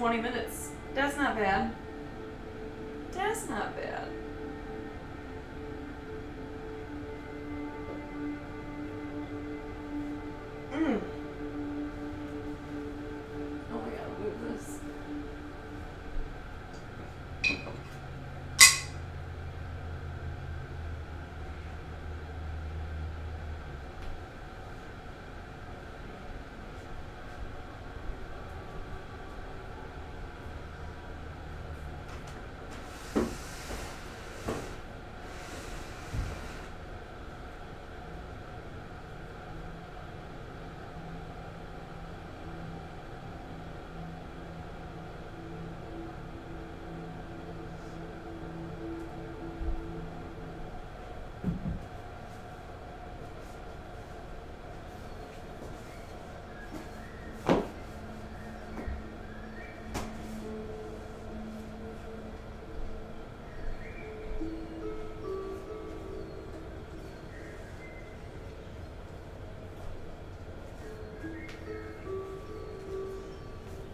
20 minutes. That's not bad. That's not bad. Oh, I gotta move this.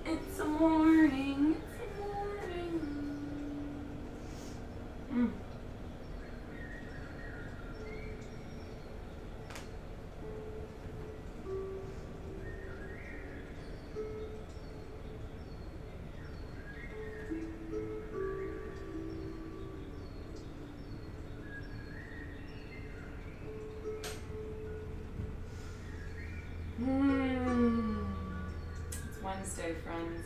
It's a morning. It's a morning. It's Wednesday, friends.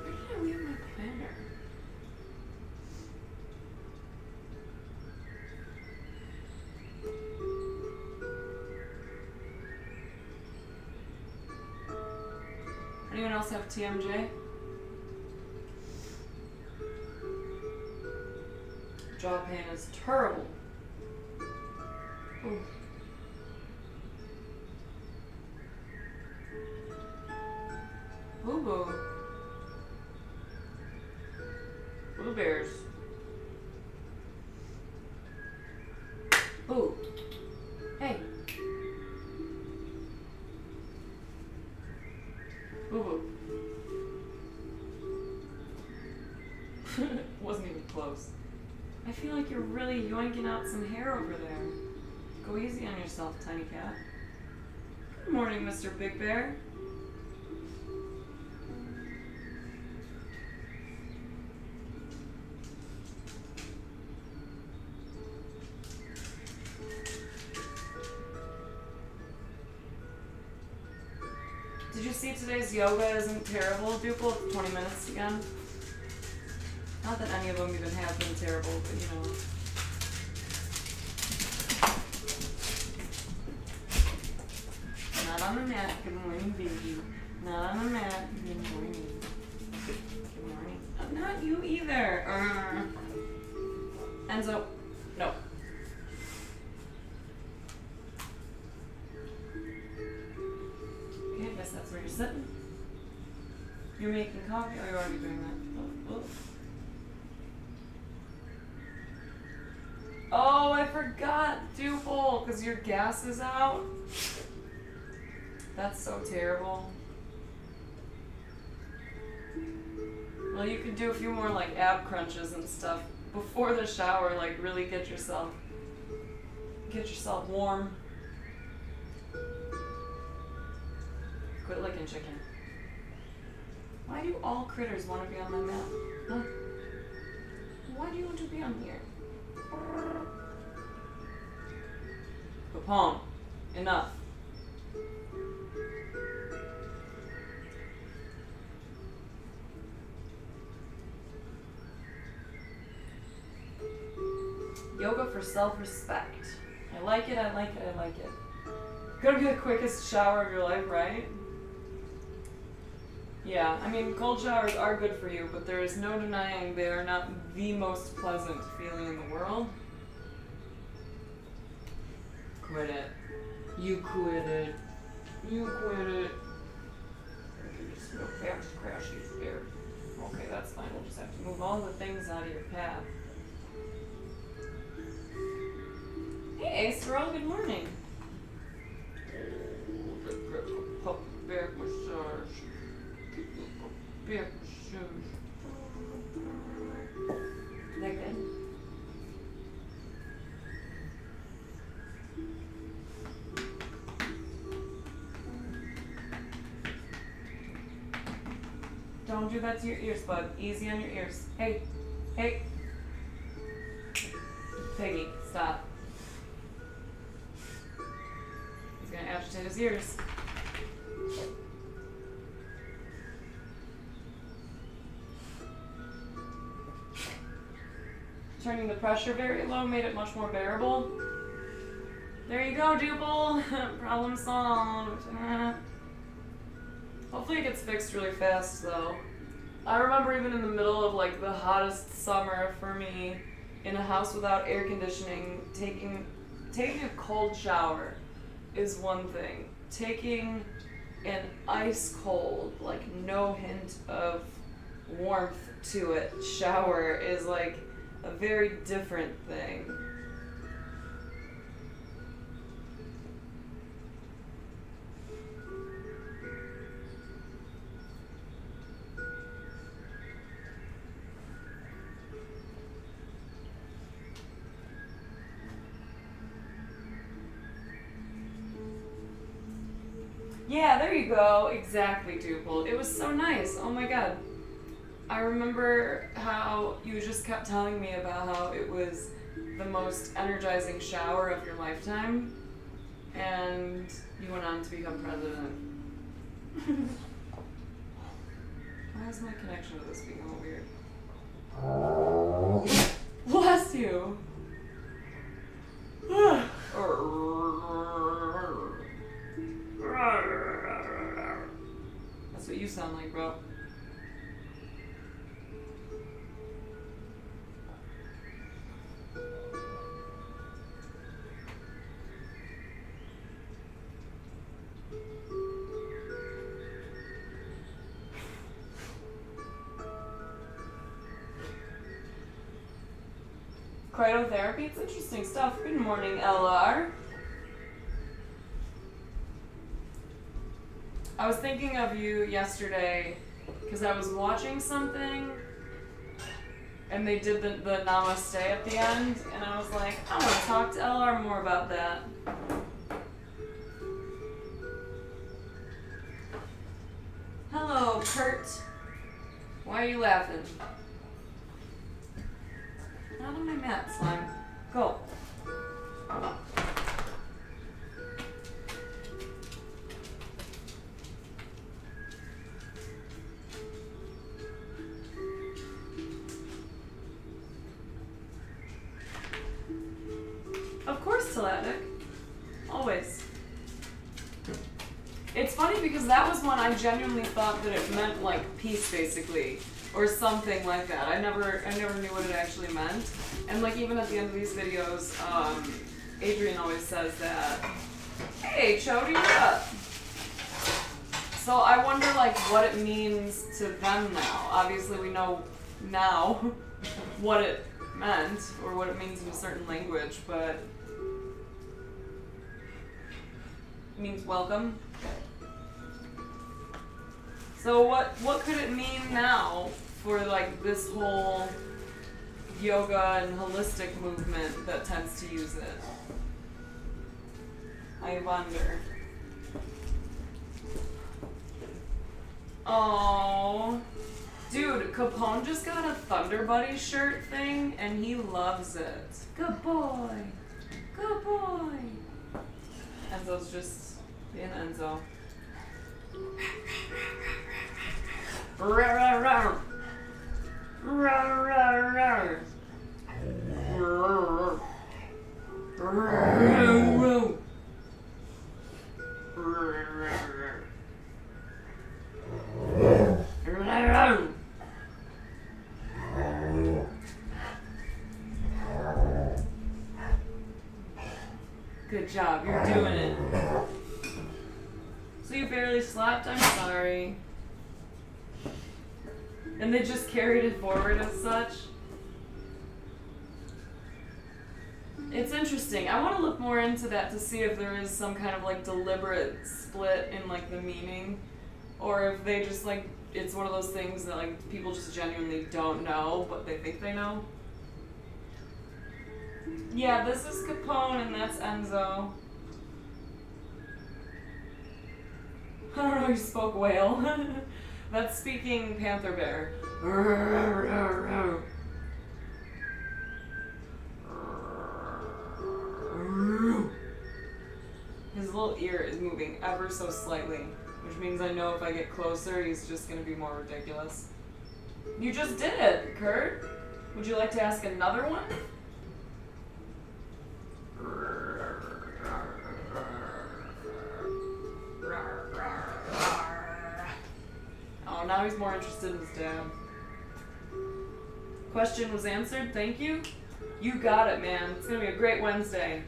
Where did I leave my planner? Anyone else have TMJ? Jaw pain is terrible. Ooh. Boo boo. Blue bears. Boo. Hey. Boo boo. Wasn't even close. I feel like you're really yoinking out some hair over there. Go easy on yourself, tiny cat. Good morning, Mr. Big Bear. Did you see today's yoga isn't terrible? Duple, 20 minutes again. Not that any of them even have been terrible, but you know. Not on the mat. Good morning, baby. Not on the mat. Good morning. Good morning. Not you either. Enzo. No. Okay, I guess that's where you're sitting. You're making coffee? Oh, you're already doing that. Oh. Oh, I forgot, Duple, because your gas is out. That's so terrible. Well, you could do a few more like ab crunches and stuff before the shower, like really get yourself warm. Quit licking chicken. Why do all critters want to be on my mat? Huh? Why do you want to be on here? Papong. Enough. Yoga for self-respect. I like it, I like it, I like it. Gonna be the quickest shower of your life, right? Yeah, I mean, cold showers are good for you, but there is no denying they are not the most pleasant feeling in the world. Quit it. You quit it. You quit it. You're just no fast crashies there. Oh. Okay, that's fine. We'll just have to move all the things out of your path. Hey, Acerol, good morning. Back massage. Back massage. Is that good? Don't do that to your ears, bud. Easy on your ears. Hey, hey. Piggy, stop. He's gonna agitate his ears. Turning the pressure very low made it much more bearable. There you go, Duple. Problem solved. Hopefully it gets fixed really fast, though. I remember even in the middle of like the hottest summer for me, in a house without air conditioning, taking a cold shower is one thing. Taking an ice cold, like no hint of warmth to it, shower is like a very different thing. Yeah, there you go. Exactly, Duple. It was so nice. Oh my god. I remember how you just kept telling me about how it was the most energizing shower of your lifetime, and you went on to become president. Why is my connection with this being all weird? Bless you! That's what you sound like, bro. Cryotherapy, it's interesting stuff. Good morning, LR. I was thinking of you yesterday because I was watching something and they did the namaste at the end, and I was like, I want to talk to LR more about that. Hello, Kurt. Why are you laughing? Not on my mat, slime. Go. Of course, Teladnik. Always. It's funny because that was one I genuinely thought that it meant like peace, basically, or something like that. I never knew what it actually meant. And like even at the end of these videos, Adrian always says that, "Hey, Chody, what up?" So I wonder like what it means to them now. Obviously, we know now what it meant or what it means in a certain language, but it means welcome. So what could it mean now for like this whole yoga and holistic movement that tends to use it? I wonder. Oh, dude, Capone just got a Thunder Buddy shirt thing and he loves it. Good boy. Good boy. Enzo's just being Enzo. Good job, you're doing it. So you barely slept? I'm sorry. And they just carried it forward as such. It's interesting. I want to look more into that to see if there is some kind of like deliberate split in like the meaning, or if they just like, it's one of those things that like people just genuinely don't know, but they think they know. Yeah, this is Capone and that's Enzo. I don't know, you spoke whale. That's speaking panther bear. His little ear is moving ever so slightly, which means I know if I get closer, he's just going to be more ridiculous. You just did it, Kurt. Would you like to ask another one? Oh, now he's more interested in his dad. Question was answered, thank you. You got it, man. It's gonna be a great Wednesday.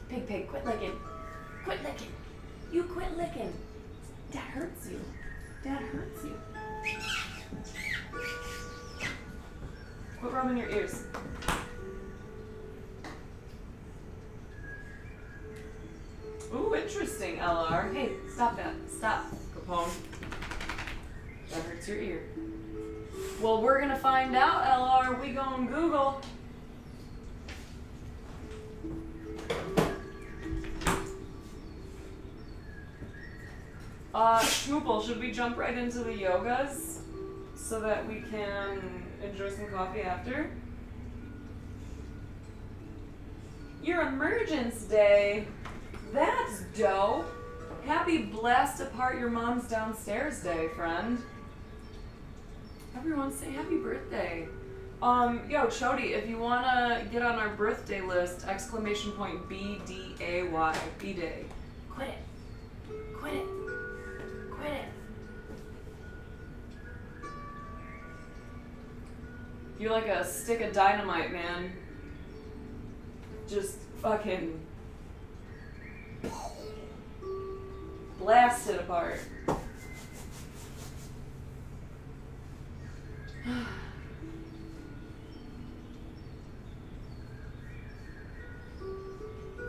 Pig, quit licking. Quit licking. You quit licking. Dad hurts you. Dad hurts you. Quit rubbing your ears. Ooh, interesting, LR. Hey, stop that. Stop, Capone. That hurts your ear. Well, we're gonna find out, LR. We gon' Google. Schmoople, should we jump right into the yogas so that we can enjoy some coffee after? Your emergence day. That's dope. Happy blast apart your mom's downstairs day, friend. Everyone say happy birthday. Yo, Chody, if you wanna get on our birthday list, exclamation point B-D-A-Y, B-Day. Quit it. Quit it. Quit it. You're like a stick of dynamite, man. Just fucking blast it apart.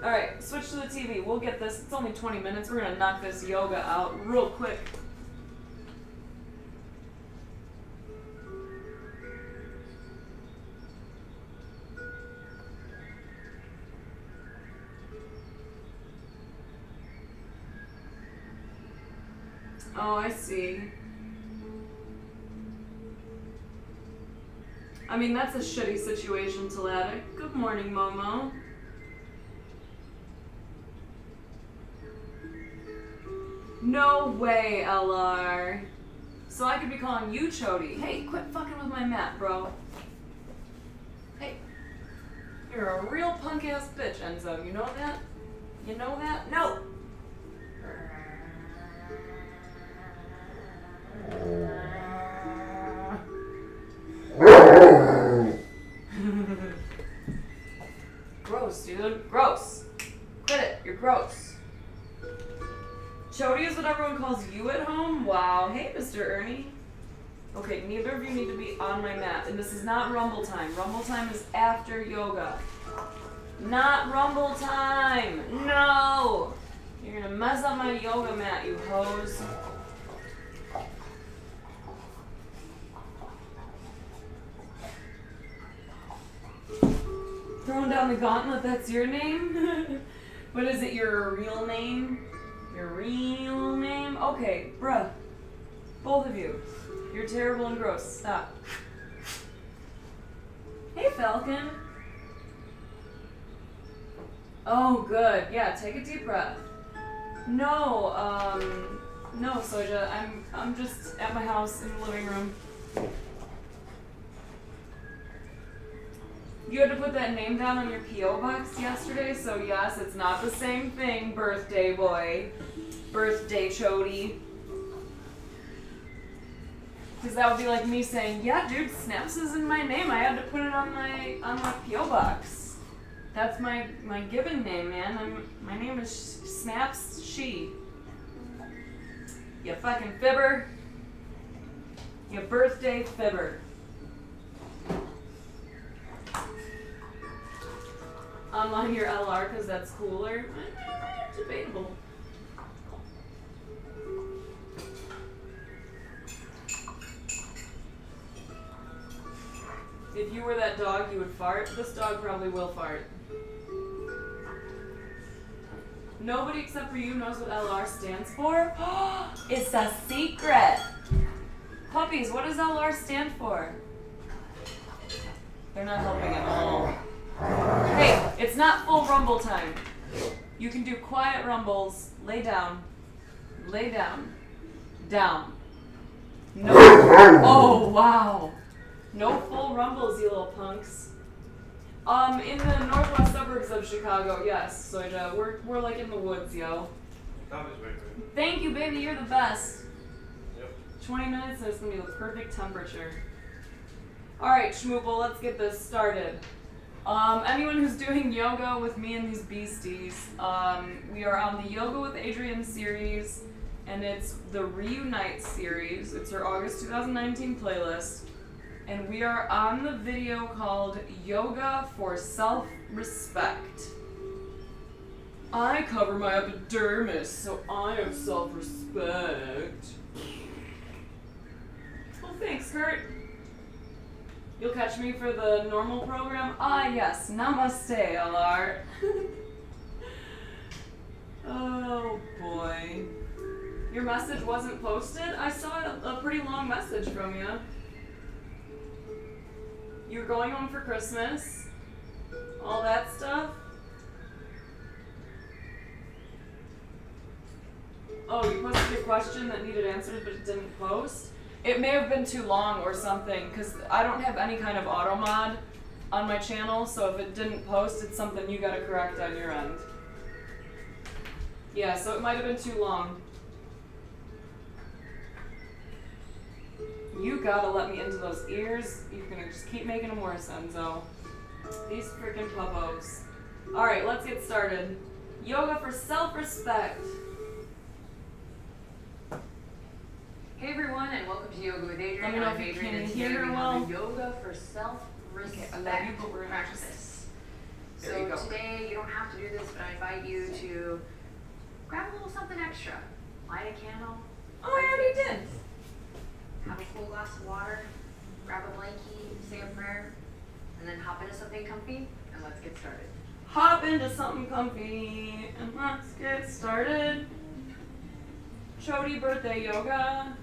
Alright, switch to the TV. We'll get this. It's only 20 minutes. We're gonna knock this yoga out real quick. Oh, I see. I mean, that's a shitty situation, Talatic. Good morning, Momo. No way, LR. So I could be calling you Chody. Hey, quit fucking with my mat, bro. Hey. You're a real punk-ass bitch, Enzo. You know that? You know that? No! Gross, dude. Gross. Quit it. You're gross. Chody is what everyone calls you at home? Wow. Hey, Mr. Ernie. Okay, neither of you need to be on my mat. And this is not Rumble time. Rumble time is after yoga. Not Rumble time. No. You're gonna mess up my yoga mat, you hoes. Throwing down the gauntlet, that's your name? What is it, your real name? Your real name? Okay, bruh. Both of you. You're terrible and gross. Stop. Hey, Falcon. Oh, good. Yeah, take a deep breath. No, no, Soja. I'm just at my house in the living room. You had to put that name down on your P.O. box yesterday, so yes, it's not the same thing, birthday boy. Birthday Chody. Because that would be like me saying, yeah, dude, Snaps is in my name. I had to put it on my P.O. box. That's my given name, man. My name is Snaps She. You fucking fibber. Your birthday fibber. Online your LR because that's cooler. Debatable. If you were that dog, you would fart. This dog probably will fart. Nobody except for you knows what LR stands for. It's a secret. Puppies, what does LR stand for? They're not helping at all. Hey, it's not full rumble time. You can do quiet rumbles. Lay down. Lay down. Down. No. Oh, wow. No full rumbles, you little punks. In the northwest suburbs of Chicago, yes, Soja. We're like in the woods, yo. Thank you, baby. You're the best. Yep. 20 minutes and it's gonna be the perfect temperature. Alright, Schmoople, let's get this started. Anyone who's doing yoga with me and these beasties, we are on the Yoga with Adriene series, and it's the Reunite series. It's her August 2019 playlist. And we are on the video called Yoga for Self-Respect. I cover my epidermis, so I have self-respect. Well, thanks, Kurt. You'll catch me for the normal program? Ah, yes. Namaste, LR. Oh, boy. Your message wasn't posted? I saw a pretty long message from you. You were going home for Christmas? All that stuff? Oh, you posted your question that needed answered but it didn't post? It may have been too long or something, because I don't have any kind of auto mod on my channel, so if it didn't post, it's something you gotta correct on your end. Yeah, so it might have been too long. You gotta let me into those ears. You're gonna just keep making them worse, Enzo. These freaking puppos. Alright, let's get started. Yoga for self-respect. Hey everyone, and welcome to Yoga with Adriene. Let me know I'm if you Adriene, can and hear today her we well. have a Yoga for Self-Respect practice. There you go. So today, you don't have to do this, but I invite you to grab a little something extra. Light a candle. Oh, I already did. Have a full glass of water. Grab a blankie, say a prayer, and then hop into something comfy, and let's get started. Hop into something comfy, and let's get started. Chody birthday yoga.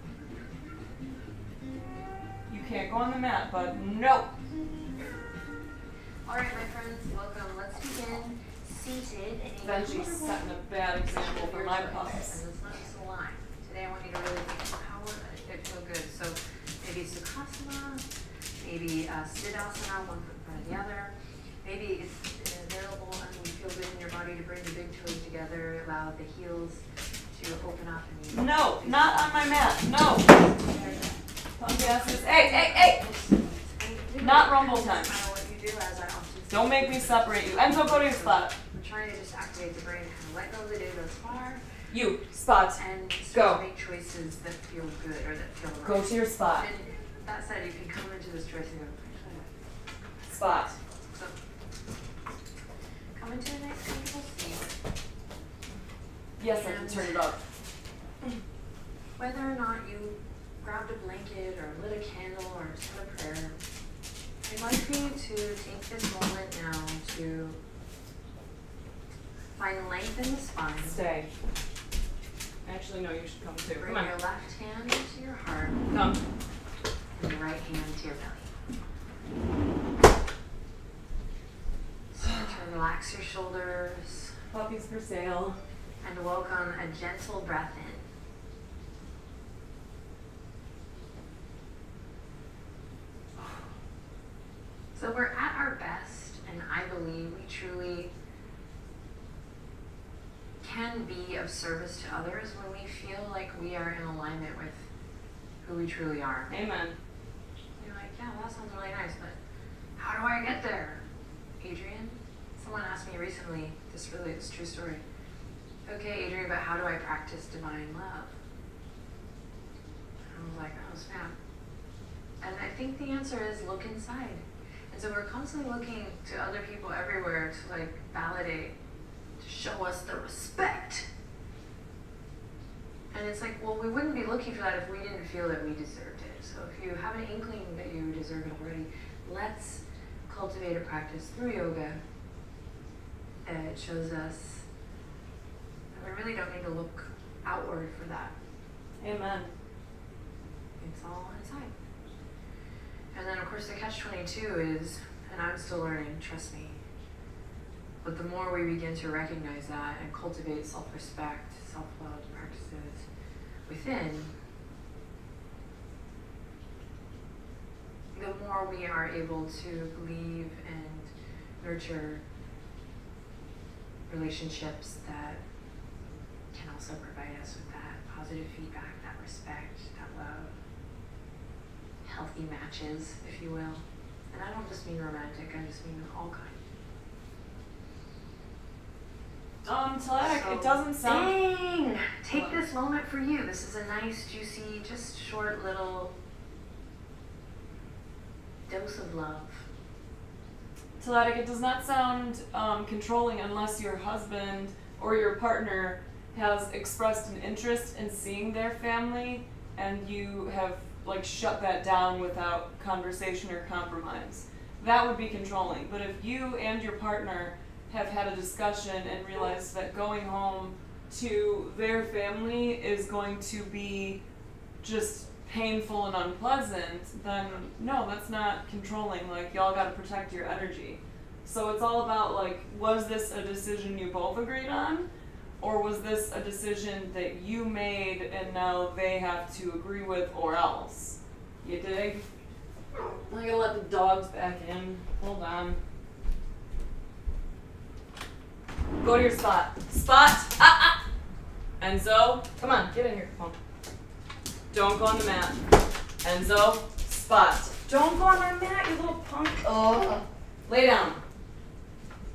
You can't go on the mat, bud. No. All right, my friends, welcome. Let's begin seated. Then she's setting a bad example for my pups. And it's not just a line. Today I want you to really think about how it feel good. So maybe Sukhasana, maybe Siddhasana, one foot in front of the other. Maybe it's available and you feel good in your body to bring the big toes together, allow the heels to open up. And no, not on my mat. No. Punk asses. Hey, hey, hey. Not rumble time. Don't make me separate you. Enzo, go to your spot. I'm trying to just activate the brain and kind of let go of the day thus far. You, spot. And go. Make choices that feel good or that feel right. Go to your spot. And that said, you can come into this choice and go, spot. So, come into a nice comfortable seat. Yes, I can turn it up. Whether or not you grabbed a blanket or lit a candle or said a prayer, I'd like for you to take this moment now to find length in the spine. Stay. Actually, no, you should come too. Bring Come on. your left hand to your heart. Come. And your right hand to your belly. Start to relax your shoulders. Puppies for sale. And welcome a gentle breath in. So we're at our best, and I believe we truly can be of service to others when we feel like we are in alignment with who we truly are. Amen. You're like, yeah, well, that sounds really nice, but how do I get there? Adriene, someone asked me recently, this true story. Okay, Adriene, but how do I practice divine love? And I was like, oh snap. And I think the answer is look inside. And so we're constantly looking to other people everywhere to like validate, to show us the respect. And it's like, well, we wouldn't be looking for that if we didn't feel that we deserved it. So if you have an inkling that you deserve it already, let's cultivate a practice through yoga that shows us that we really don't need to look outward for that. Amen. It's all inside. And then of course the catch-22 is, and I'm still learning, trust me, but the more we begin to recognize that and cultivate self-respect, self-love practices within, the more we are able to believe and nurture relationships that can also provide us with that positive feedback, that respect, that love, healthy matches, if you will. And I don't just mean romantic, I just mean all kinds. Talak, it doesn't sound... Dang! Take this moment for you. This is a nice, juicy, just short little dose of love. Talak, it does not sound controlling unless your husband or your partner has expressed an interest in seeing their family and you have like shut that down without conversation or compromise. That would be controlling. But if you and your partner have had a discussion and realized that going home to their family is going to be just painful and unpleasant, then no, that's not controlling. Like, y'all gotta protect your energy. So it's all about like, was this a decision you both agreed on? Or was this a decision that you made and now they have to agree with or else? You dig? I'm gonna let the dogs back in. Hold on. Go to your spot. Spot! Ah! Enzo, come on, get in here. Come on. Don't go on the mat. Enzo, spot. Don't go on my mat, you little punk. Oh. Lay down.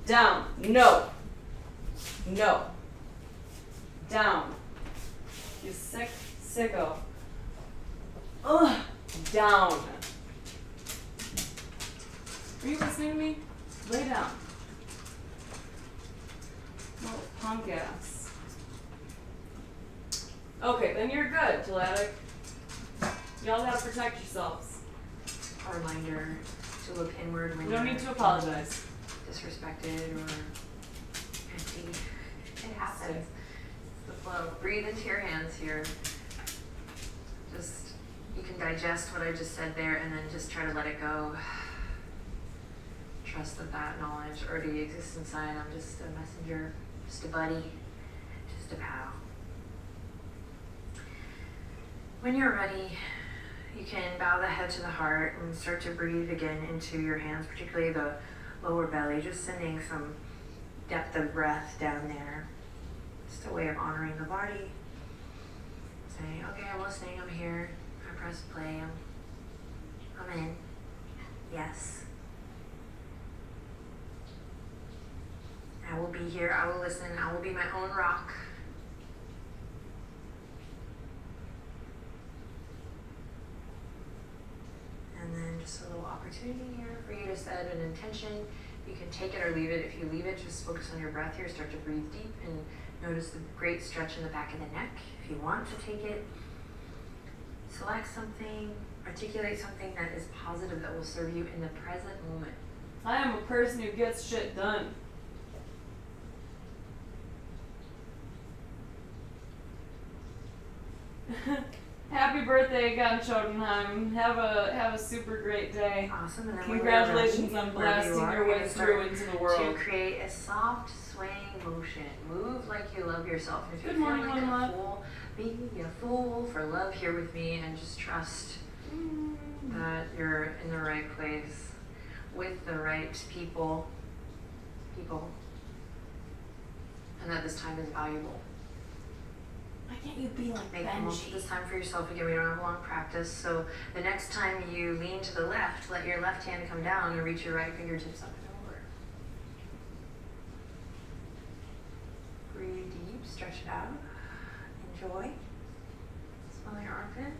Down. No. No. Down. You sick sicko. Ugh. Down. Are you listening to me? Lay down. Little punk ass. Okay, then you're good, Talatic. Y'all gotta protect yourselves. A reminder to look inward when you don't need to apologize. Disrespected or empty. It happens. It's the flow. Breathe into your hands here. Just, you can digest what I just said there and then just try to let it go. Trust that that knowledge already exists inside. I'm just a messenger, just a buddy, just a pal. When you're ready, you can bow the head to the heart and start to breathe again into your hands, particularly the lower belly, just sending some depth of breath down there. Just a way of honoring the body. Saying, okay, I'm listening, I'm here. I press play, I'm in. Yes. I will be here, I will listen, I will be my own rock. And then just a little opportunity here for you to set an intention. You can take it or leave it. If you leave it, just focus on your breath here. Start to breathe deep and notice the great stretch in the back of the neck. If you want to take it, select something, articulate something that is positive that will serve you in the present moment. I am a person who gets shit done. Happy birthday again, Jotunheim. Have a super great day. Awesome. And then congratulations on blasting your way through into the world. To create a soft swaying motion. Move like you love yourself. And if Good you feel morning, like Mama. a fool, be a fool for love here with me and just trust that you're in the right place with the right people, and that this time is valuable. Why can't you be like Make the most of this time for yourself. Again, we don't have a long practice, so the next time you lean to the left, let your left hand come down and reach your right fingertips up and over. Breathe deep, stretch it out. Enjoy. Smell your armpit.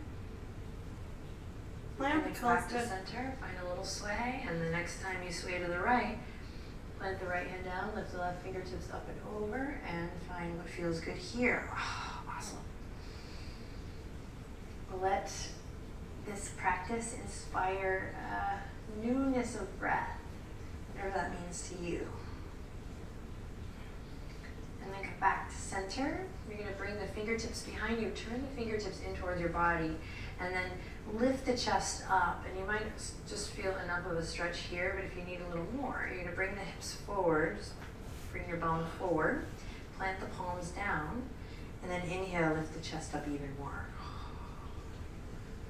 Plant and then come back to center, find a little sway, and the next time you sway to the right, plant the right hand down, lift the left fingertips up and over, and find what feels good here. Oh, awesome. Let this practice inspire newness of breath, whatever that means to you. And then come back to center. You're going to bring the fingertips behind you, turn the fingertips in towards your body, and then lift the chest up. And you might just feel enough of a stretch here, but if you need a little more, you're going to bring the hips forward, bring your bum forward, plant the palms down, and then inhale, lift the chest up even more.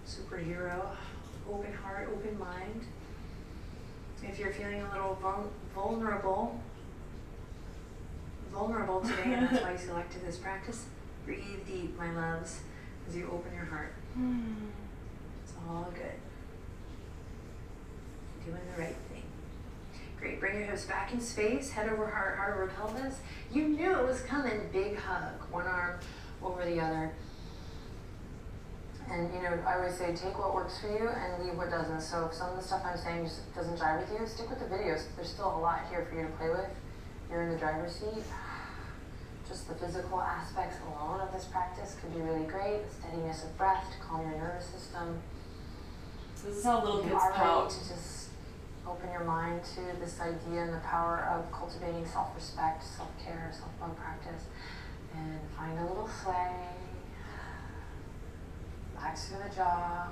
Superhero, open heart, open mind. If you're feeling a little vulnerable today, and that's why you selected this practice, breathe deep, my loves, as you open your heart. It's all good. Doing the right thing. Great, bring your hips back in space, head over heart, heart over pelvis. You knew it was coming, big hug, one arm over the other. And you know, I always say, take what works for you and leave what doesn't. So if some of the stuff I'm saying just doesn't jive with you, stick with the videos. There's still a lot here for you to play with. You're in the driver's seat. Just the physical aspects alone of this practice could be really great. The steadiness of breath to calm your nervous system. This is how little kids pout. pout. To just open your mind to this idea and the power of cultivating self-respect, self-care, self-love practice. And find a little sway. Relax through the jaw.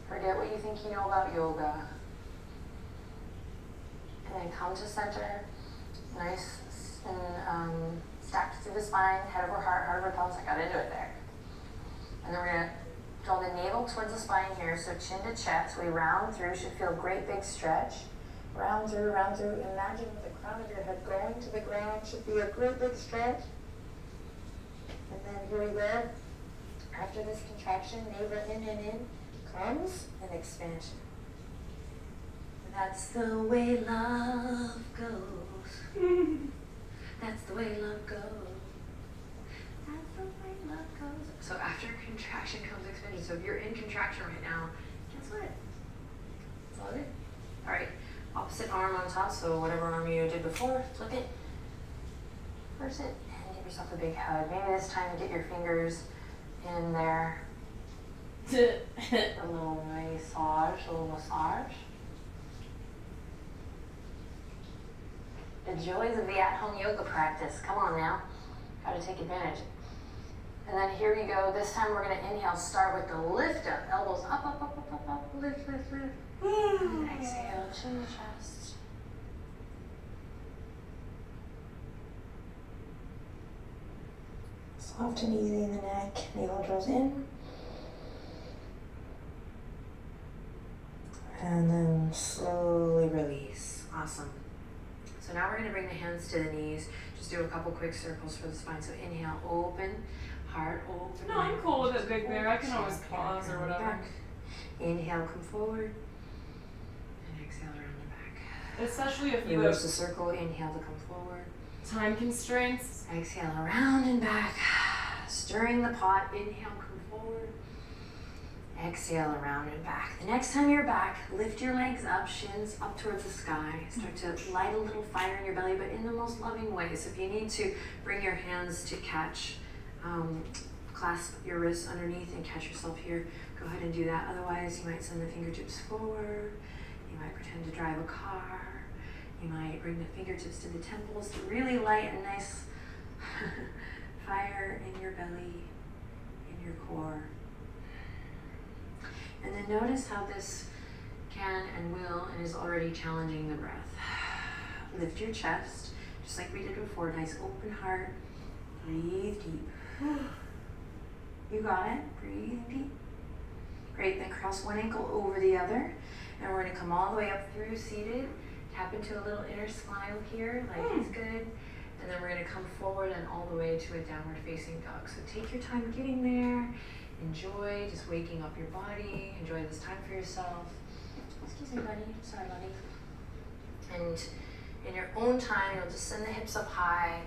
Forget what you think you know about yoga. And then come to center. Nice and stacked through the spine, head over heart, heart over pelvis. I got into it there. And then we're going to draw the navel towards the spine here, so chin to chest. We round through, should feel a great big stretch. Round through, round through. Imagine with the crown of your head going to the ground, should be a great big stretch. And then here we go. After this contraction, navel in and in, comes an expansion. That's the way love goes. That's the way love goes. That's the way love goes. So after contraction comes expansion. So if you're in contraction right now, guess what? It's all good. All right, opposite arm on top. So whatever arm you did before, flip it, reverse it, and give yourself a big hug. Maybe this time get your fingers in there. A little massage. The joys of the at-home yoga practice. Come on now. Got to take advantage. And then here we go. This time we're going to inhale. Start with the lift up. Elbows up, up, up, up, up, up. Lift, lift, lift. And exhale, chin to chest. Soft and easy in the neck. Navel draws in. And then slowly release. Awesome. So now we're going to bring the hands to the knees. Just do a couple quick circles for the spine. So inhale, open, heart open. No, I'm cool with it, Big Bear. I can always pause or whatever. Back. Inhale, come forward. And exhale, around the back. Especially if you reverse the circle. Inhale to come forward. Time constraints. Exhale, around and back. Stirring the pot. Inhale, come forward. Exhale, around and back. The next time you're back, lift your legs up, shins up towards the sky. Start to light a little fire in your belly, but in the most loving way. So if you need to, bring your hands to catch, clasp your wrists underneath and catch yourself here. Go ahead and do that. Otherwise, you might send the fingertips forward. You might pretend to drive a car. You might bring the fingertips to the temples to really light a nice fire in your belly, in your core. And then notice how this can and will and is already challenging the breath. Lift your chest, just like we did before. Nice open heart. Breathe deep. You got it. Breathe deep. Great. Then cross one ankle over the other. And we're going to come all the way up through seated. Tap into a little inner smile here. Life is good. And then we're going to come forward and all the way to a downward facing dog. So take your time getting there. Enjoy just waking up your body. Enjoy this time for yourself. Excuse me, buddy. Sorry, buddy. And in your own time, you'll just send the hips up high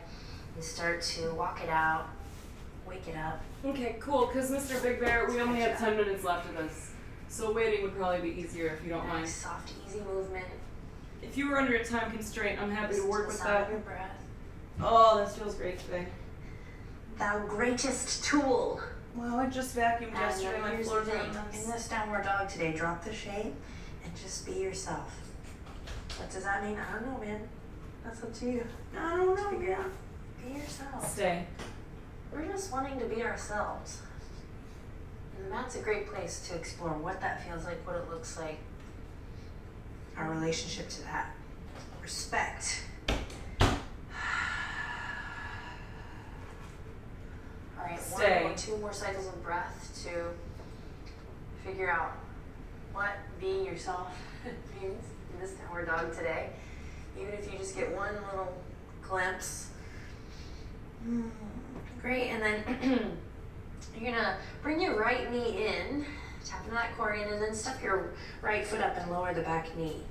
and start to walk it out. Wake it up. Okay, cool. Because Mr. Big Bear, we only have 10 minutes left of this. So waiting would probably be easier if you don't mind. Nice, soft, easy movement. If you were under a time constraint, I'm happy to work with that. Your breath. Oh, this feels great today. Thou greatest tool. Wow, I just vacuumed yesterday. My Here's floors the are thing. a mess. In this downward dog today, drop the shape and just be yourself. What does that mean? I don't know, man. That's up to you. I don't know. Figure it out. Be yourself. Stay. We're just wanting to be ourselves. And that's a great place to explore what that feels like, what it looks like. Our relationship to that. Respect. All right, Stay. 1 or 2 more cycles of breath to figure out what being yourself means in this downward dog today. Even if you just get one little glimpse. Great, and then you're gonna bring your right knee in, tap into that core in, and then step your right foot up and lower the back knee.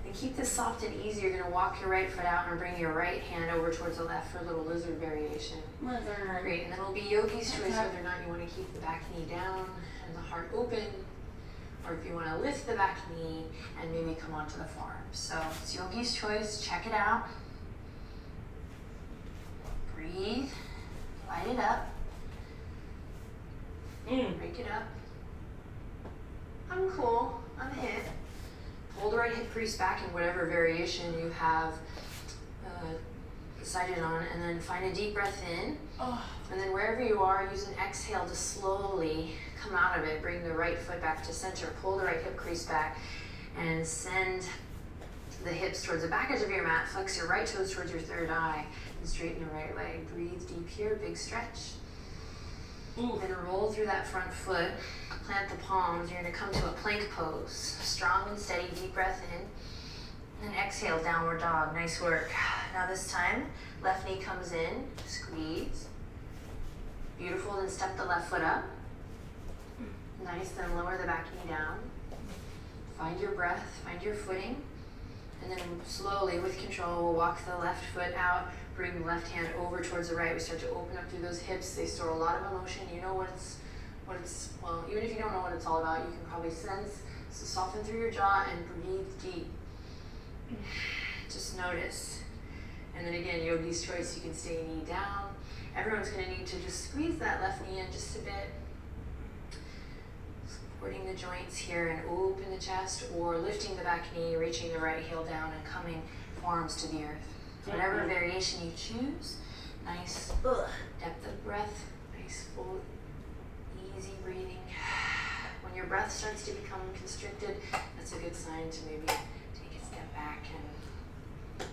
And keep this soft and easy. You're gonna walk your right foot out and bring your right hand over towards the left for a little lizard variation. Great, and then it'll be yogi's choice whether or not you wanna keep the back knee down and the heart open, or if you wanna lift the back knee and maybe come onto the forearm. So it's yogi's choice, check it out. Breathe, light it up. Break it up. I'm cool, I'm hit. Pull the right hip crease back in whatever variation you have decided on, and then find a deep breath in. And then wherever you are, use an exhale to slowly come out of it. Bring the right foot back to center. Pull the right hip crease back and send the hips towards the back edge of your mat. Flex your right toes towards your third eye and straighten your right leg. Breathe deep here, big stretch. Then roll through that front foot, plant the palms. You're gonna come to a plank pose. Strong and steady, deep breath in. And exhale, downward dog, nice work. Now this time, left knee comes in, squeeze. Beautiful, then step the left foot up. Nice, then lower the back knee down. Find your breath, find your footing. And then slowly, with control, we'll walk the left foot out, bring the left hand over towards the right. We start to open up through those hips. They store a lot of emotion. You know what it's, well, even if you don't know what it's all about, you can probably sense. So soften through your jaw and breathe deep. Just notice. And then again, yogi's choice, you can stay knee down. Everyone's gonna need to just squeeze that left knee in just a bit. Supporting the joints here and open the chest, or lifting the back knee, reaching the right heel down and coming forearms to the earth. Whatever variation you choose. Nice depth of breath, nice full, easy breathing. When your breath starts to become constricted, that's a good sign to maybe take a step back and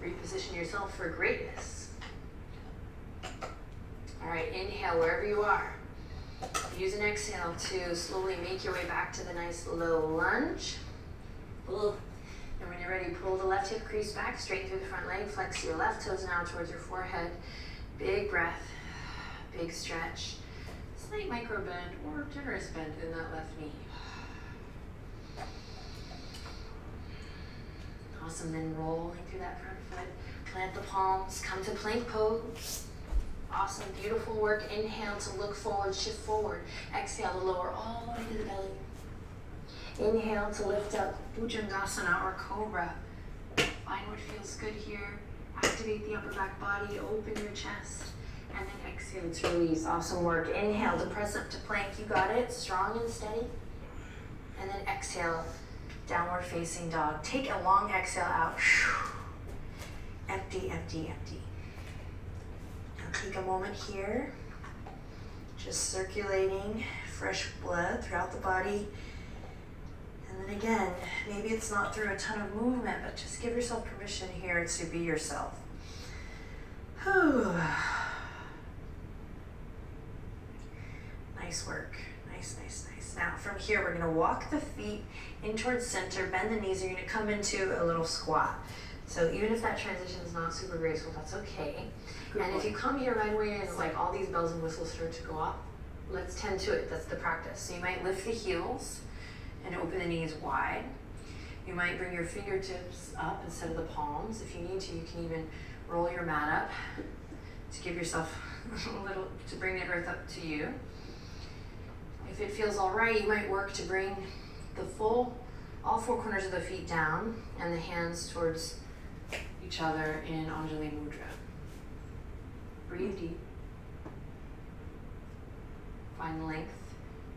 reposition yourself for greatness. All right, inhale wherever you are. Use an exhale to slowly make your way back to the nice low lunge. And when you're ready, pull the left hip crease back, straighten through the front leg, flex your left toes now towards your forehead. Big breath, big stretch. Slight micro bend or generous bend in that left knee. Awesome, then rolling through that front foot. Plant the palms, come to plank pose. Awesome, beautiful work. Inhale to look forward, shift forward. Exhale to lower all the way to the belly. Inhale to lift up, Bhujangasana or Cobra. Find what feels good here. Activate the upper back body, open your chest. And then exhale to release. Awesome work. Inhale to press up to plank. You got it. Strong and steady. And then exhale, downward facing dog. Take a long exhale out. Empty, empty, empty. Take a moment here, just circulating fresh blood throughout the body. And then again, maybe it's not through a ton of movement, but just give yourself permission here to be yourself. Whew. Nice work, nice, nice, nice. Now from here, we're gonna walk the feet in towards center, bend the knees, you're gonna come into a little squat. So even if that transition is not super graceful, that's okay. Good and point. If you come here right away and like all these bells and whistles start to go off, let's tend to it. That's the practice. So you might lift the heels and open the knees wide. You might bring your fingertips up instead of the palms. If you need to, you can even roll your mat up to give yourself a little, to bring the earth up to you. If it feels all right, you might work to bring all four corners of the feet down and the hands towards each other in Anjali Mudra. Breathe deep. Find length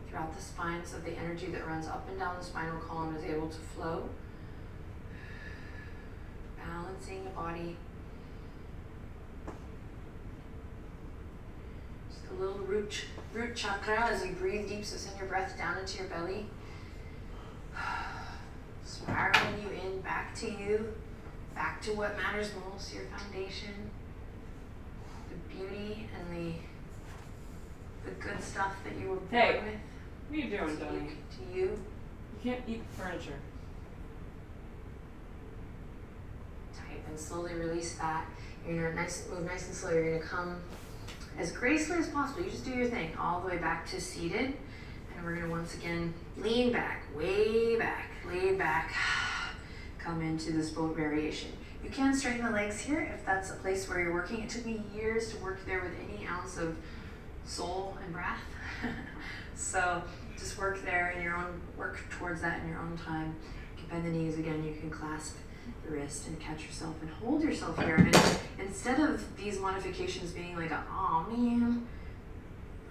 throughout the spine so the energy that runs up and down the spinal column is able to flow. Balancing the body. Just a little root chakra as you breathe deep, so send your breath down into your belly. Spiraling you in, back to you, back to what matters most, your foundation, the beauty and the good stuff that you were born with. What are you doing, Tony? To you. You can't eat furniture. Tight, and slowly release that. You're gonna move nice and slow. You're gonna come as gracefully as possible. You just do your thing, all the way back to seated. And we're gonna once again lean back, way back, laid back. Come into this boat variation. You can straighten the legs here if that's a place where you're working. It took me years to work there with any ounce of soul and breath. So just work there in your own, work towards that in your own time. You can bend the knees again, you can clasp the wrist and catch yourself and hold yourself here. And instead of these modifications being like, oh man,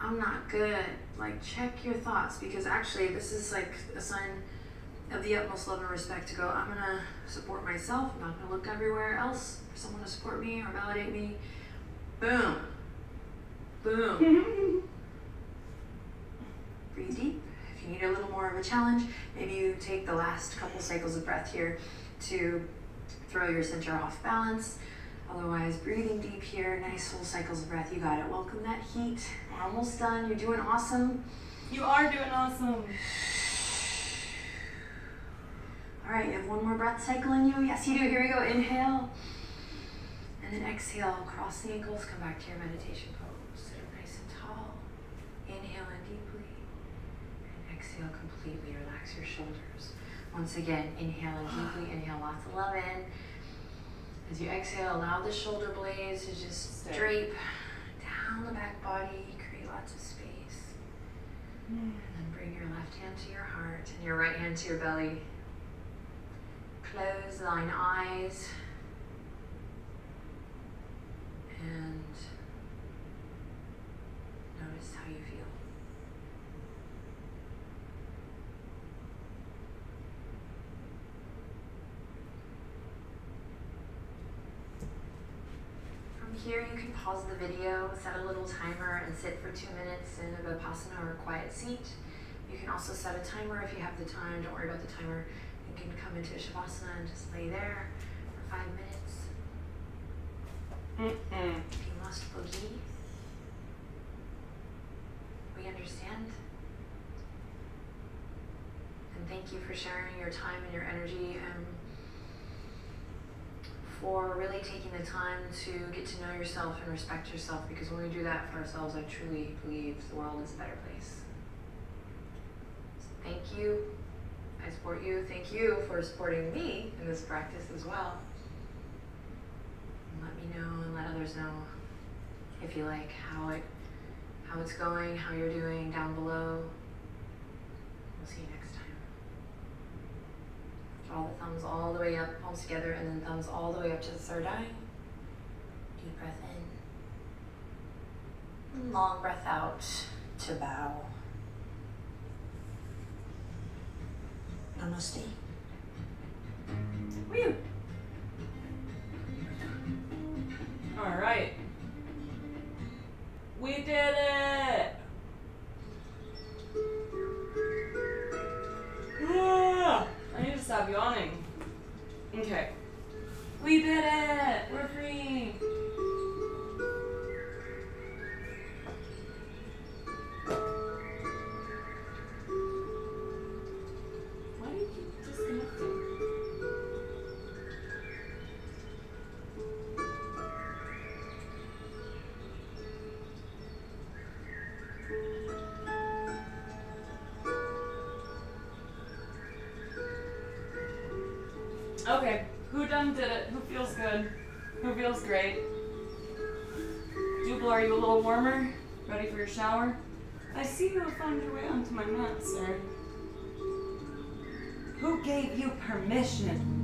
I'm not good, like check your thoughts, because actually this is like a sign of the utmost love and respect to go, I'm gonna support myself, I'm not gonna look everywhere else for someone to support me or validate me. Boom. Boom. Breathe deep. If you need a little more of a challenge, maybe you take the last couple cycles of breath here to throw your center off balance. Otherwise, breathing deep here, nice full cycles of breath. You got it. Welcome that heat. We're almost done. You're doing awesome. You are doing awesome. All right, you have one more breath cycle in you. Yes, you do. Here we go. Inhale. And then exhale. Cross the ankles. Come back to your meditation pose. Sit up nice and tall. Inhale in deeply. And exhale completely. Relax your shoulders. Once again, inhale in deeply. Inhale lots of love in. As you exhale, allow the shoulder blades to just drape down the back body. Create lots of space. And then bring your left hand to your heart and your right hand to your belly. Close, line eyes, and notice how you feel. From here, you can pause the video, set a little timer, and sit for 2 minutes in a Vipassana or a quiet seat. You can also set a timer if you have the time. Don't worry about the timer. You can come into a Shavasana and just lay there for 5 minutes. If you must boogie, we understand. And thank you for sharing your time and your energy and for really taking the time to get to know yourself and respect yourself, because when we do that for ourselves, I truly believe the world is a better place. So thank you. I support you. Thank you for supporting me in this practice as well. And let me know and let others know if you like how it's going, how you're doing down below. We'll see you next time. Draw the thumbs all the way up, palms together, and then thumbs all the way up to the third eye. Deep breath in. Long breath out to bow. Namaste. Woo! All right. We did it! Ah, I need to stop yawning. Okay. We did it! We're free! Okay, who done did it? Who feels good? Who feels great? Jubal, are you a little warmer? Ready for your shower? I see you have found your way onto my mat, sir. Who gave you permission